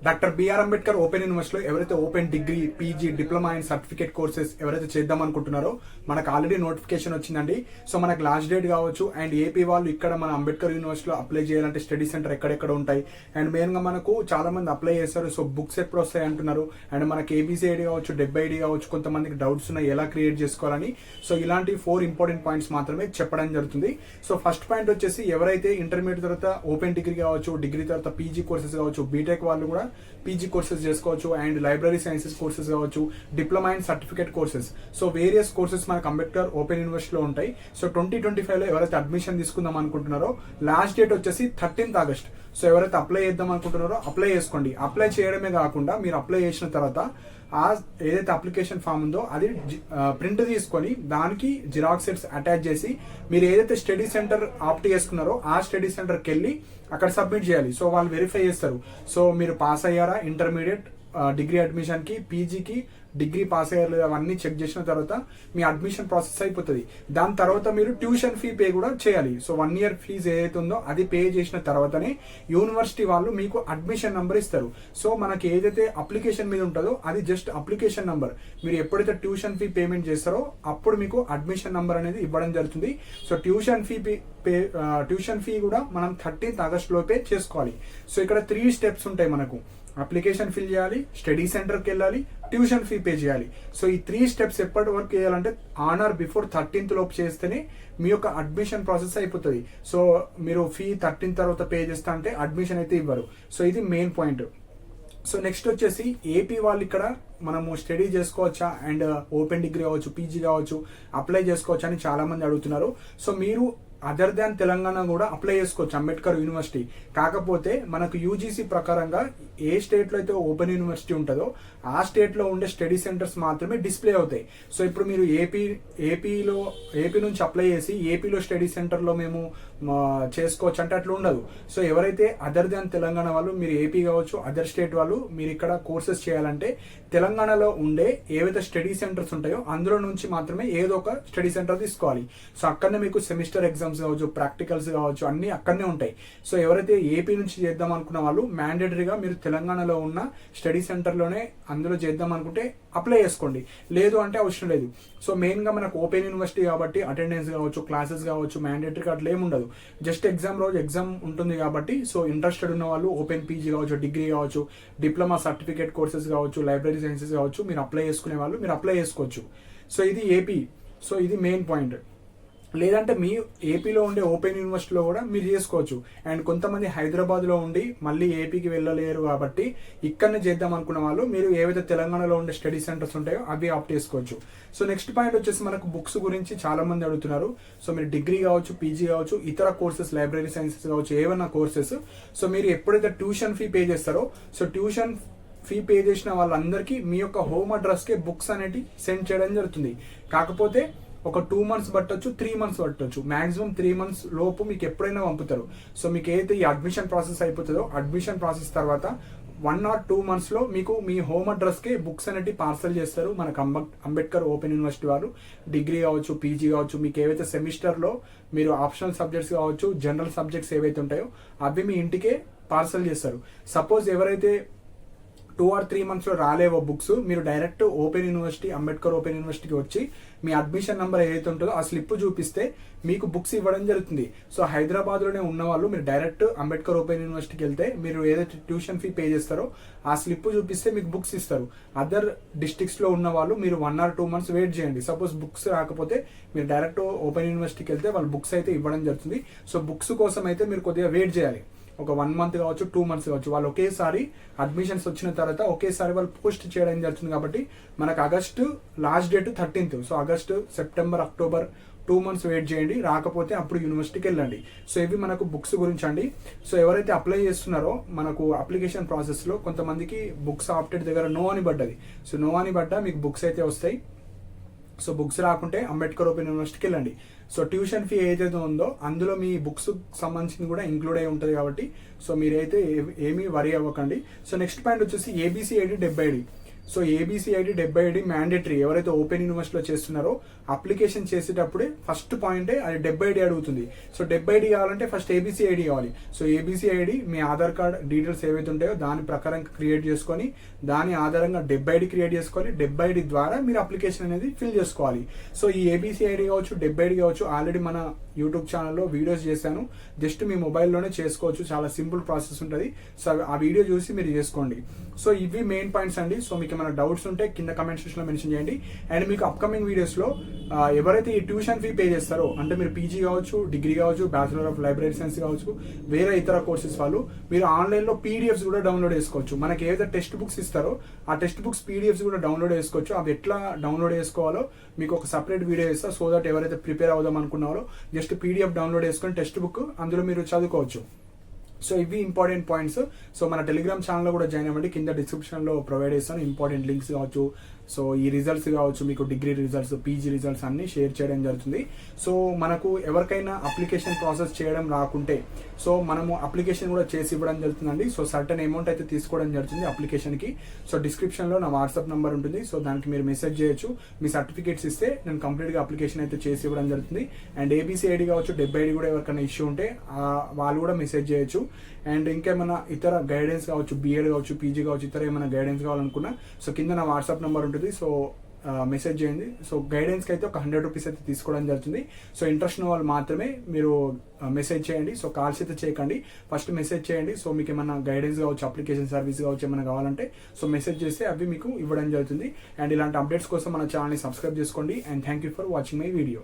Doctor BR Ambedkar open యూనివర్సిటీలో ఎవరైతే open degree, PG, diploma and certificate courses ఎవరైతే చేద్దాం అనుకుంటున్నారో మనకు ఆల్రెడీ నోటిఫికేషన్ వచ్చిందండి. సో మనకు లాస్ట్ డేట్ కావచ్చు. అండ్ ఏపీ వాళ్ళు ఇక్కడ మన అంబేద్కర్ యూనివర్సిటీలో అప్లై చేయాలంటే స్టడీ సెంటర్ ఎక్కడెక్కడ ఉంటాయి అండ్ మెయిన్గా మనకు చాలా మంది అప్లై చేస్తారు. సో బుక్స్ ఎప్పుడు వస్తాయి అంటున్నారు. అండ్ మనకి ఏబీసీఐడి కావచ్చు, డెబ్బైడి కావచ్చు, కొంతమందికి డౌట్స్ ఉన్నాయి ఎలా క్రియేట్ చేసుకోవాలని. సో ఇలాంటి 4 ఇంపార్టెంట్ పాయింట్స్ మాత్రమే చెప్పడం జరుగుతుంది. సో ఫస్ట్ పాయింట్ వచ్చేసి ఎవరైతే ఇంటర్మీడియట్ తర్వాత ఓపెన్ డిగ్రీ కావచ్చు, డిగ్రీ తర్వాత పీజీ కోర్సెస్ కావచ్చు, బీటెక్ వాళ్ళు కూడా పీజీ కోర్సెస్ చేసుకోవచ్చు. అండ్ లైబ్రరీ సైన్సెస్ కోర్సెస్ కావచ్చు, diploma and certificate courses. So various courses మనకు అంబేద్కర్ ఓపెన్ యూనివర్సిటీలో ఉంటాయి. సో 2025లో ఎవరైతే అడ్మిషన్ తీసుకుందాం అనుకుంటున్నారో లాస్ట్ డేట్ వచ్చేసి 13th ఆగస్ట్. సో ఎవరైతే అప్లై చేద్దాం అనుకుంటున్నారో అప్లై చేసుకోండి. అప్లై చేయడమే కాకుండా మీరు అప్లై చేసిన తర్వాత ఆ ఏదైతే అప్లికేషన్ ఫామ్ ఉందో అది ప్రింట్ తీసుకొని దానికి జిరాక్స్ సెట్స్ అటాచ్ చేసి మీరు ఏదైతే స్టడీ సెంటర్ ఆప్ట్ చేసుకున్నారో ఆ స్టడీ సెంటర్కి వెళ్ళి అక్కడ సబ్మిట్ చేయాలి. సో వాళ్ళు వెరిఫై చేస్తారు. సో మీరు పాస్ అయ్యారా ఇంటర్మీడియట్, డిగ్రీ అడ్మిషన్కి, పీజీకి, డిగ్రీ పాస్ అయ్యారు లేదా అవన్నీ చెక్ చేసిన తర్వాత మీ అడ్మిషన్ ప్రాసెస్ అయిపోతుంది. దాని తర్వాత మీరు ట్యూషన్ ఫీ పే కూడా చేయాలి. సో 1 year ఫీజు ఏదైతే ఉందో అది పే చేసిన తర్వాతనే యూనివర్సిటీ వాళ్ళు మీకు అడ్మిషన్ నెంబర్ ఇస్తారు. సో మనకి ఏదైతే అప్లికేషన్ మీద ఉంటుందో అది జస్ట్ అప్లికేషన్ నెంబర్. మీరు ఎప్పుడైతే ట్యూషన్ ఫీ పేమెంట్ చేస్తారో అప్పుడు మీకు అడ్మిషన్ నెంబర్ అనేది ఇవ్వడం జరుగుతుంది. సో ట్యూషన్ ఫీ కూడా మనం 13th ఆగస్ట్ లోపే చేసుకోవాలి. సో ఇక్కడ 3 steps ఉంటాయి మనకు. అప్లికేషన్ ఫిల్ చేయాలి, స్టడీ సెంటర్కి వెళ్ళాలి, ట్యూషన్ ఫీ పే చేయాలి. సో ఈ 3 steps ఎప్పటి వరకు చేయాలంటే ఆన్ ఆర్ బిఫోర్ 13th లోపు చేస్తేనే మీ యొక్క అడ్మిషన్ ప్రాసెస్ అయిపోతుంది. సో మీరు ఫీ 13th తర్వాత పే చేస్తా అంటే అడ్మిషన్ అయితే ఇవ్వరు. సో ఇది మెయిన్ పాయింట్. సో నెక్స్ట్ వచ్చేసి ఏపీ వాళ్ళు ఇక్కడ మనము స్టడీ చేసుకోవచ్చా అండ్ ఓపెన్ డిగ్రీ కావచ్చు, పీజీ కావచ్చు అప్లై చేసుకోవచ్చా అని చాలా మంది అడుగుతున్నారు. సో మీరు అదర్ దాన్ తెలంగాణ కూడా అప్లై చేసుకోవచ్చు అంబేద్కర్ యూనివర్సిటీ. కాకపోతే మనకు యూజీసీ ప్రకారంగా ఏ స్టేట్లో అయితే ఓపెన్ యూనివర్సిటీ ఉంటుందో ఆ స్టేట్లో ఉండే స్టడీ సెంటర్స్ మాత్రమే డిస్ప్లే అవుతాయి. సో ఇప్పుడు మీరు ఏపీ నుంచి అప్లై చేసి ఏపీలో స్టడీ సెంటర్లో మేము చేసుకోవచ్చు అంటే అట్లా ఉండదు. సో ఎవరైతే అదర్ దాన్ తెలంగాణ వాళ్ళు, మీరు ఏపీ కావచ్చు, అదర్ స్టేట్ వాళ్ళు మీరు ఇక్కడ కోర్సెస్ చేయాలంటే తెలంగాణలో ఉండే ఏవైతే స్టడీ సెంటర్స్ ఉంటాయో అందులో నుంచి మాత్రమే ఏదో ఒక స్టడీ సెంటర్ తీసుకోవాలి. సో అక్కడనే మీకు సెమిస్టర్ ఎగ్జామ్స్ కావచ్చు, ప్రాక్టికల్స్ కావచ్చు అన్ని అక్కడనే ఉంటాయి. సో ఎవరైతే ఏపీ నుంచి చేద్దాం అనుకున్న వాళ్ళు మ్యాండేటరీగా మీరు తెలంగాణలో ఉన్న స్టడీ సెంటర్లోనే అందులో చేద్దాం అనుకుంటే అప్లై చేసుకోండి. లేదు అంటే అవసరం లేదు. సో మెయిన్గా మనకు ఓపెన్ యూనివర్సిటీ కాబట్టి అటెండెన్స్ కావచ్చు, క్లాసెస్ కావచ్చు మ్యాండేటరీగా అట్లా ఏమి ఉండదు. జస్ట్ ఎగ్జామ్ రోజు ఎగ్జామ్ ఉంటుంది కాబట్టి సో ఇంట్రెస్టెడ్ ఉన్న వాళ్ళు ఓపెన్ పీజీ కావచ్చు, డిగ్రీ కావచ్చు, డిప్లొమా సర్టిఫికేట్ కోర్సెస్ కావచ్చు, లైబ్రరీ సైన్సెస్ కావచ్చు మీరు అప్లై చేసుకునే వాళ్ళు మీరు అప్లై చేసుకోవచ్చు. సో ఇది ఏపీ. సో ఇది మెయిన్ పాయింట్. లేదంటే మీ ఏపీలో ఉండే ఓపెన్ యూనివర్సిటీలో కూడా మీరు చేసుకోవచ్చు. అండ్ కొంతమంది హైదరాబాద్లో ఉండి మళ్ళీ ఏపీకి వెళ్ళలేరు కాబట్టి ఇక్కడనే చేద్దాం అనుకున్న వాళ్ళు మీరు ఏవైతే తెలంగాణలో ఉండే స్టడీ సెంటర్స్ ఉంటాయో అవి ఆప్ట్ చేసుకోవచ్చు. సో నెక్స్ట్ పాయింట్ వచ్చేసి మనకు బుక్స్ గురించి చాలా మంది అడుగుతున్నారు. సో మీరు డిగ్రీ కావచ్చు, పీజీ కావచ్చు, ఇతర కోర్సెస్ లైబ్రరీ సైన్సెస్ కావచ్చు ఏవైనా కోర్సెస్. సో మీరు ఎప్పుడైతే ట్యూషన్ ఫీ పే చేస్తారో సో ట్యూషన్ ఫీ పే చేసిన వాళ్ళందరికీ మీ యొక్క హోమ్ అడ్రస్కే బుక్స్ అనేవి సెండ్ చేయడం జరుగుతుంది. కాకపోతే ఒక 2 months పట్టొచ్చు, 3 months పట్టొచ్చు. మాక్సిమం 3 months లోపు మీకు ఎప్పుడైనా పంపుతారు. సో మీకు ఏదైతే ఈ అడ్మిషన్ ప్రాసెస్ అయిపోతుందో అడ్మిషన్ ప్రాసెస్ తర్వాత 1 or 2 months లో మీకు మీ హోమ్ అడ్రస్కే బుక్స్ అనేవి పార్సల్ చేస్తారు మనకు అంబేద్కర్ ఓపెన్ యూనివర్సిటీ వాళ్ళు. డిగ్రీ కావచ్చు, పీజీ కావచ్చు, మీకు ఏవైతే సెమిస్టర్లో మీరు ఆప్షనల్ సబ్జెక్ట్స్ కావచ్చు, జనరల్ సబ్జెక్ట్స్ ఏవైతే ఉంటాయో అవి మీ ఇంటికే పార్సల్ చేస్తారు. సపోజ్ ఎవరైతే 2 or 3 months లో రాలేవో బుక్స్, మీరు direct open university, Ambedkar open యూనివర్సిటీకి వచ్చి మీ అడ్మిషన్ నెంబర్ ఏదైతే ఉంటుందో ఆ స్లిప్ చూపిస్తే మీకు బుక్స్ ఇవ్వడం జరుగుతుంది. సో హైదరాబాద్లోనే ఉన్న వాళ్ళు మీరు డైరెక్ట్ అంబేద్కర్ ఓపెన్ యూనివర్సిటీకి వెళ్తే మీరు ఏదైతే ట్యూషన్ ఫీ పే చేస్తారో ఆ స్లిప్ చూపిస్తే మీకు బుక్స్ ఇస్తారు. అదర్ డిస్ట్రిక్ట్స్లో ఉన్న వాళ్ళు మీరు 1 or 2 months వెయిట్ చేయండి. సపోజ్ బుక్స్ రాకపోతే మీరు డైరెక్ట్ ఓపెన్ యూనివర్సిటీకి వెళ్తే వాళ్ళు బుక్స్ అయితే ఇవ్వడం జరుగుతుంది. సో బుక్స్ కోసం అయితే మీరు కొద్దిగా వెయిట్ చేయాలి. ఒక 1 month కావచ్చు, 2 months కావచ్చు. వాళ్ళు ఒకేసారి అడ్మిషన్స్ వచ్చిన తర్వాత ఒకేసారి వాళ్ళు పోస్ట్ చేయడం జరుగుతుంది కాబట్టి మనకు August last date 13th. So August, September, October 2 months wait చేయండి. రాకపోతే అప్పుడు యూనివర్సిటీకి వెళ్ళండి. సో ఇవి మనకు బుక్స్ గురించి అండి. సో ఎవరైతే అప్లై చేస్తున్నారో మనకు అప్లికేషన్ ప్రాసెస్లో కొంతమందికి బుక్స్ ఆప్టెడ్ దగ్గర నో అని పడ్డది. సో నో అని పడ్డా మీకు బుక్స్ అయితే వస్తాయి. సో బుక్స్ రాకుంటే అంబేద్కర్ ఓపెన్ యూనివర్సిటీకి వెళ్ళండి. సో ట్యూషన్ ఫీ ఏదైతే ఉందో అందులో మీ బుక్స్ సంబంధించింది కూడా ఇంక్లూడ్ అయి ఉంటుంది కాబట్టి సో మీరైతే ఏమీ వరీ అవ్వకండి. సో నెక్స్ట్ పాయింట్ వచ్చేసి ఏబీసీఐడి 70. So ABC ID 70 mandatory. ఎవరైతే ఓపెన్ యూనివర్సిటీలో చేస్తున్నారో అప్లికేషన్ చేసేటప్పుడే ఫస్ట్ పాయింటే అది 70 అడుగుతుంది. సో 70 కావాలంటే ఫస్ట్ ఏబిసిఐడి కావాలి. సో ఏబిసిఐడి మీ ఆధార్ కార్డ్ డీటెయిల్స్ ఏవైతే ఉంటాయో దాని ప్రకారం క్రియేట్ చేసుకొని దాని ఆధారంగా 70 క్రియేట్ చేసుకోవాలి. 70 ద్వారా మీరు అప్లికేషన్ అనేది ఫిల్ చేసుకోవాలి. సో ఈ ఏబిసిఐడి కావచ్చు 70 కావచ్చు ఆల్రెడీ మన యూట్యూబ్ ఛానల్లో వీడియోస్ చేశాను. జస్ట్ మీ మొబైల్లోనే చేసుకోవచ్చు, చాలా సింపుల్ ప్రాసెస్ ఉంటుంది. సో ఆ వీడియో చూసి మీరు చేసుకోండి. సో ఇవి మెయిన్ పాయింట్స్ అండి. సో మీకు ఏమైనా డౌట్స్ ఉంటే కింద కమెంట్ సెక్షన్లో మెన్షన్ చేయండి. అండ్ మీకు అప్కమింగ్ వీడియోస్లో ఎవరైతే ఈ ట్యూషన్ ఫీ పే చేస్తారో, అంటే మీరు పీజీ కావచ్చు, డిగ్రీ కావచ్చు, బ్యాచిలర్ ఆఫ్ లైబ్రరీ సైన్స్ కావచ్చు, వేరే ఇతర కోర్సెస్ వాళ్ళు మీరు ఆన్లైన్లో పీడిఎఫ్స్ కూడా డౌన్లోడ్ చేసుకోవచ్చు. మనకి ఏదైతే టెక్స్ట్ బుక్స్ ఇస్తారో ఆ టెక్స్ట్ బుక్స్ పీడిఎఫ్స్ కూడా డౌన్లోడ్ చేసుకోవచ్చు. అవి ఎట్లా డౌన్లోడ్ చేసుకోవాలో మీకు ఒక సపరేట్ వీడియో ఇస్తా. సో దట్ ఎవరైతే ప్రిపేర్ అవుదాం అనుకున్నారో జస్ట్ పీడిఎఫ్ డౌన్లోడ్ చేసుకొని టెక్స్ట్ బుక్ అందులో మీరు చదువుకోవచ్చు. సో ఇవి ఇంపార్టెంట్ పాయింట్స్. సో మన టెలిగ్రామ్ ఛానల్లో కూడా జాయిన్ అవ్వండి. కింద డిస్క్రిప్షన్లో ప్రొవైడ్ చేస్తాను ఇంపార్టెంట్ లింక్స్ కావచ్చు. సో ఈ రిజల్ట్స్ కావచ్చు, మీకు డిగ్రీ రిజల్ట్స్, పీజీ రిజల్ట్స్ అన్ని షేర్ చేయడం జరుగుతుంది. సో మనకు ఎవరికైనా అప్లికేషన్ ప్రాసెస్ చేయడం రాకుంటే సో మనము అప్లికేషన్ కూడా చేసి ఇవ్వడం జరుగుతుందండి. సో సర్టన్ అమౌంట్ అయితే తీసుకోవడం జరుగుతుంది అప్లికేషన్కి. సో డిస్క్రిప్షన్లో నా వాట్సాప్ నెంబర్ ఉంటుంది. సో దానికి మీరు మెసేజ్ చేయొచ్చు. మీ సర్టిఫికేట్స్ ఇస్తే నేను కంప్లీట్గా అప్లికేషన్ అయితే చేసి ఇవ్వడం జరుగుతుంది. అండ్ ఏబిసిఐడి కావచ్చు 70 కూడా ఎవరికైనా ఇష్యూ ఉంటే వాళ్ళు కూడా మెసేజ్ చేయొచ్చు. అండ్ ఇంకేమైనా ఇతర గైడెన్స్ కావచ్చు, బీఎడ్ కావచ్చు, పీజీ కావచ్చు, ఇతర ఏమైనా గైడెన్స్ కావాలనుకున్నా సో కింద నా వాట్సాప్ నెంబర్ ఉంటుంది. సో మెసేజ్ చేయండి. సో గైడెన్స్కి అయితే ఒక 100 రూపీస్ అయితే తీసుకోవడం జరుగుతుంది. సో ఇంట్రెస్ట్ ఉన్న వాళ్ళు మాత్రమే మీరు మెసేజ్ చేయండి. సో కాల్స్ అయితే చేయకండి, ఫస్ట్ మెసేజ్ చేయండి. సో మీకు ఏమైనా గైడెన్స్ కావచ్చు, అప్లికేషన్ సర్వీస్ కావచ్చు ఏమైనా కావాలంటే సో మెసేజ్ చేస్తే అవి మీకు ఇవ్వడం జరుగుతుంది. అండ్ ఇలాంటి అప్డేట్స్ కోసం మన ఛానల్ని సబ్స్క్రైబ్ చేసుకోండి. And thank you for watching my video.